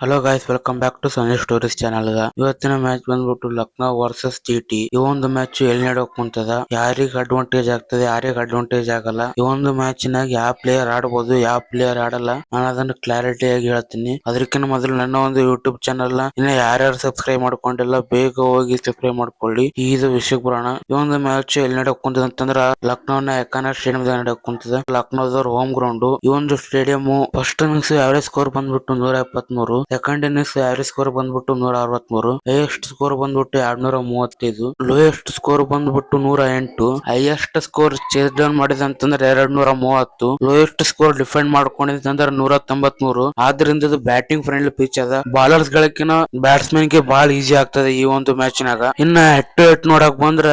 Hello guys, welcome back to sunny stories channel. ಇವತ್ತಿನ match ಬಂದ್ಬಿಟ್ಟು Lucknow versus ಜಿಟಿ. ಈ ಒಂದು ಮ್ಯಾಚ್ ಎಲ್ಲಿ ನಡೆಯಕ್ ಕುಂತದ, ಯಾರಿಗ ಅಡ್ವಾಂಟೇಜ್ ಆಗ್ತದೆ, ಯಾರಿಗ ಅಡ್ವಾಂಟೇಜ್ ಆಗಲ್ಲ, ಈ ಒಂದು ಮ್ಯಾಚ್ ನಾಗ ಯಾವ ಪ್ಲೇಯರ್ ಆಡಬಹುದು, ಯಾವ ಪ್ಲೇಯರ್ ಆಡಲ್ಲ, ನಾನು ಅದನ್ನ ಕ್ಲಾರಿಟಿ ಆಗಿ ಹೇಳ್ತೀನಿ. ಅದಕ್ಕಿಂತ ಮೊದಲು ನನ್ನ ಒಂದು ಯೂಟ್ಯೂಬ್ ಚಾನಲ್ ನ ಇನ್ನ ಯಾರ್ಯಾರು ಸಬ್ಸ್ಕ್ರೈಬ್ ಮಾಡ್ಕೊಂಡಿಲ್ಲ ಬೇಗ ಹೋಗಿ ಸಬ್ಸ್ಕ್ರೈಬ್ ಮಾಡ್ಕೊಳ್ಳಿ. ಇದು ವಿಷಯಕ್ಕೆ ಬರೋಣ. ಈ ಒಂದು ಮ್ಯಾಚ್ ಎಲ್ಲಿ ನಡೆಯಕ್ ಕುಂತದ ಅಂತಂದ್ರ ಲಕ್ನೋನ ಎಕಾನರ್ ಸ್ಟೇಡಿಯಂ ನಡೆಯಕ್ ಕುಂತದ. ಲಕ್ನೋದವ್ರ ಹೋಮ್ ಗ್ರೌಂಡ್. ಈ ಒಂದು stadium first innings average score ಬಂದ್ಬಿಟ್ಟು 173, ಸೆಕೆಂಡ್ ಇನ್ನಿಂಗ್ಸ್ ಆವರೇಜ್ ಸ್ಕೋರ್ ಬಂದ್ಬಿಟ್ಟು 163, ಹೈಯೆಸ್ಟ್ ಸ್ಕೋರ್ ಬಂದ್ಬಿಟ್ಟು 235, ಲೋಯೆಸ್ಟ್ ಸ್ಕೋರ್ ಬಂದ್ಬಿಟ್ಟು 108, ಹೈಯೆಸ್ಟ್ ಸ್ಕೋರ್ ಚೇಸ್ ಡೌನ್ ಮಾಡಿದ ಅಂತಂದ್ರೆ 230, ಲೋಯೆಸ್ಟ್ ಸ್ಕೋರ್ ಡಿಫೆಂಡ್ ಮಾಡ್ಕೊಂಡಿದ್ದ ಅಂದ್ರೆ 193. ಆದ್ರಿಂದ ಇದು ಬ್ಯಾಟಿಂಗ್ ಫ್ರೆಂಡ್ಲಿ ಪಿಚ್ ಅದ. ಬಾಲರ್ಸ್ ಗಳಿಗಿನ ಬ್ಯಾಟ್ಸ್ಮನ್ ಗೆ ಬಹಳ ಈಸಿ ಆಗ್ತದೆ ಈ ಒಂದು ಮ್ಯಾಚ್ ನಾಗ. ಇನ್ನ ಹೆಡ್ ಟು ಹೆಡ್ ನೋಡಕ್ ಬಂದ್ರ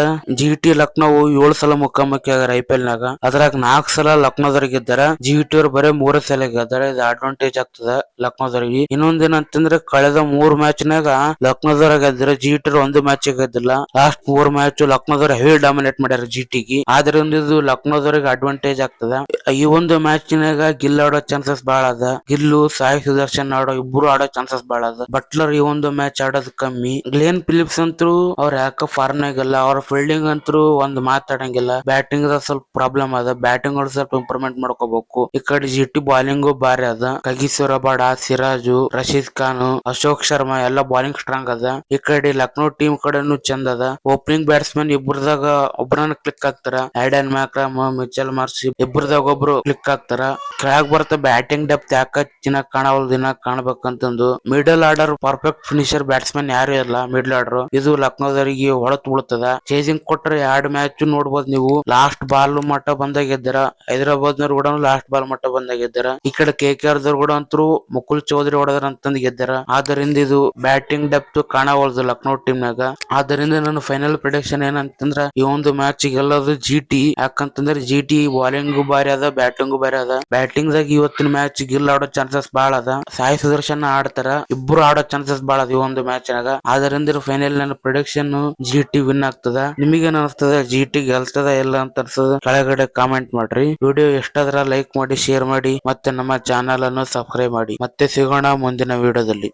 ಜಿಟಿ ಲಕ್ನೋ 7 ಸಲ ಮುಖಾಮುಖಿ ಆಗಾರ ಐಪಿಎಲ್ ನಾಗ. ಅದ್ರಾಗ 4 ಸಲ ಲಕ್ನೋದವ್ರಿಗೆ ಗೆದ್ದಾರ. ಜಿಟಿ ಅವ್ರು ಬರೇ 3 ಸಲ ಗೆದ್ದಾರ. ಇದು ಅಡ್ವಾಂಟೇಜ್ ಆಗ್ತದ ಲಕ್ನೋದವ್ರಿಗೆ. ಇನ್ನೊಂದೇನಂತಂದ್ರೆ ಕಳೆದ 3 ಮ್ಯಾಚ್ ನಾಗ ಲಕ್ನೋದವ್ರ ಗೆದ್ರ, ಜಿಟಿ ಒಂದು ಮ್ಯಾಚ್ ಗೆದ್ದಿಲ್ಲ. ಲಾಸ್ಟ್ 3 ಮ್ಯಾಚ್ ಲಕ್ನೋದವ್ರ ಹೆವಿ ಡಾಮಿನೇಟ್ ಮಾಡ್ಯಾರ ಜಿಟಿಗೆ. ಆದ್ರಿಂದ ಇದು ಲಕ್ನೋದವ್ರಿಗೆ ಅಡ್ವಾಂಟೇಜ್ ಆಗ್ತದ. ಈ ಒಂದು ಮ್ಯಾಚ್ ನಾಗ ಗಿಲ್ ಆಡೋ ಚಾನ್ಸಸ್ ಬಾಳ ಅದ. ಗಿಲ್ಲು, ಸಾಯಿ ಸುದರ್ಶನ್ ಇಬ್ರು ಆಡೋ ಚಾನ್ಸಸ್ ಬಾಳ ಅದ. ಬಟ್ಲರ್ ಈ ಒಂದು ಮ್ಯಾಚ್ ಆಡೋದು ಕಮ್ಮಿ. ಗ್ಲೇನ್ ಫಿಲಿಪ್ಸ್ ಅಂತೂ ಅವ್ರ ಯಾಕ ಫಾರ್ಮ್ ನಾಗಲ್ಲ. ಅವ್ರ ಫೀಲ್ಡಿಂಗ್ ಅಂತೂ ಒಂದ್ ಮಾತಾಡಂಗಿಲ್ಲ. ಬ್ಯಾಟಿಂಗ್ ಸ್ವಲ್ಪ ಪ್ರಾಬ್ಲಮ್ ಅದ. ಬ್ಯಾಟಿಂಗ್ ಸ್ವಲ್ಪ ಇಂಪ್ರೂವ್ಮೆಂಟ್ ಮಾಡ್ಕೋಬೇಕು. ಈ ಕಡೆ ಜಿಟಿ ಬಾಲಿಂಗು ಬಾರಿ ಅದ. ಕಗಿಸೋ ರಬಾಡ, ಸಿರಾಜು, ರಶೀದ್ ಖಾನ್, ಅಶೋಕ್ ಶರ್ಮಾ ಎಲ್ಲ ಬಾಲಿಂಗ್ ಸ್ಟ್ರಾಂಗ್ ಅದ. ಈ ಕಡೆ ಲಕ್ನೋ ಟೀಮ್ ಕಡೆನು ಚಂದ ಅದ. ಓಪನಿಂಗ್ ಬ್ಯಾಟ್ಸ್ಮನ್ ಇಬ್ಬರದಾಗ ಒಬ್ಬರನ್ನ ಕ್ಲಿಕ್ ಆಗ್ತಾರ. ಐಡನ್ ಮ್ಯಾಕ್ರಮ್, ಮಿಚೆಲ್ ಮಾರ್ಸಿ ಇಬ್ಬರದಾಗ ಒಬ್ರು ಕ್ಲಿಕ್ ಆಗ್ತಾರ. ಕೆಳಗ್ ಬರ್ತ ಬ್ಯಾಟಿಂಗ್ ಡೆಪ್ತ್ ಯಾಕ ಚಿನ್ನಾಗ್ ಕಾಣವಲ್, ದಿನ ಕಾಣಬೇಕಂತಂದು. Middle order perfect finisher batsman ಯಾರು ಇಲ್ಲ. ಮಿಡಲ್ ಆರ್ಡರ್ ಇದು ಲಕ್ನೋದವರಿಗೆ ಹೊಳತ್ ಬೀಳ್ತದ. ಚೇಸಿಂಗ್ ಕೊಟ್ರೆ 2 ಮ್ಯಾಚ್ ನೋಡ್ಬೋದು ನೀವು. ಲಾಸ್ಟ್ ಬಾಲ್ ಮಟ್ಟ ಬಂದಾಗಿದ್ದಾರ. ಹೈದರಾಬಾದ್ ನವ್ರು ಕೂಡ ಲಾಸ್ಟ್ ಬಾಲ್ ಮಟ್ಟ ಬಂದಾಗಿದ್ದಾರ. ಈ ಕಡೆ KKR ದವ್ರು ಕೂಡ ಅಂತೂ ಮುಕುಲ್ ಚೌಧರಿ ಹೊಡೆದ್ರ ಅಂತಂದ್ ಗೆದ್ದಾರ. ಆದ್ದರಿಂದ ಇದು ಬ್ಯಾಟಿಂಗ್ ಡೆಪ್ತ್ ಕಾಣವಲ್ದು ಲಕ್ನೋ ಟೀಮ್ ನಾಗ. ಆದ್ದರಿಂದ ನನ್ನ ಫೈನಲ್ ಪ್ರಿಡಿಕ್ಷನ್ ಏನಂತಂದ್ರ ಈ ಒಂದು ಮ್ಯಾಚ್ ಗೆಲ್ಲೋದು ಜಿಟಿ. ಯಾಕಂತಂದ್ರೆ ಜಿಟಿ ಬಾಲಿಂಗ್ ಬಾರಿ ಅದ, ಬ್ಯಾಟಿಂಗ್ ಬಾರಿ ಅದ. ಬ್ಯಾಟಿಂಗ್ ದಾಗ ಇವತ್ತಿನ ಮ್ಯಾಚ್ ಗಿಲ್ ಆಡೋ ಚಾನ್ಸಸ್ ಬಾಳ ಅದ. ಸಾಯಿ ಸುದರ್ಶನ್ ಆಡ್ತಾರ. ಇಬ್ರು ಆಡೋ ಚಾನ್ಸಸ್ ಬಾಳ ಅದ ಈ ಒಂದು ಮ್ಯಾಚ್ ನಾಗ. ಆದ್ದರಿಂದ ಫೈನಲ್ ನನ್ನ ಪ್ರಿಡಿಕ್ಷನ್ ಜಿಟಿ ವಿನ್ ಆಗ್ತದ. ನಿಮಗೇನ್ ಅನಿಸ್ತದ, ಜಿಟಿ ಗೆಲ್ತದ ಇಲ್ಲ ಅಂತ ಅನ್ಸದ ಕೆಳಗಡೆ ಕಾಮೆಂಟ್ ಮಾಡ್ರಿ. ವಿಡಿಯೋ ಎಷ್ಟಾದ್ರ ಲೈಕ್ ಮಾಡಿ, ಶೇರ್ ಮಾಡಿ, ಮತ್ತೆ ನಮ್ಮ ಚಾನಲ್ ಅನ್ನು ಸಬ್ಸ್ಕ್ರೈಬ್ ಮಾಡಿ. ಮತ್ತೆ ಸಿಗೋಣ ಮುಂದಿನ ವಿಡಿಯೋದಲ್ಲಿ.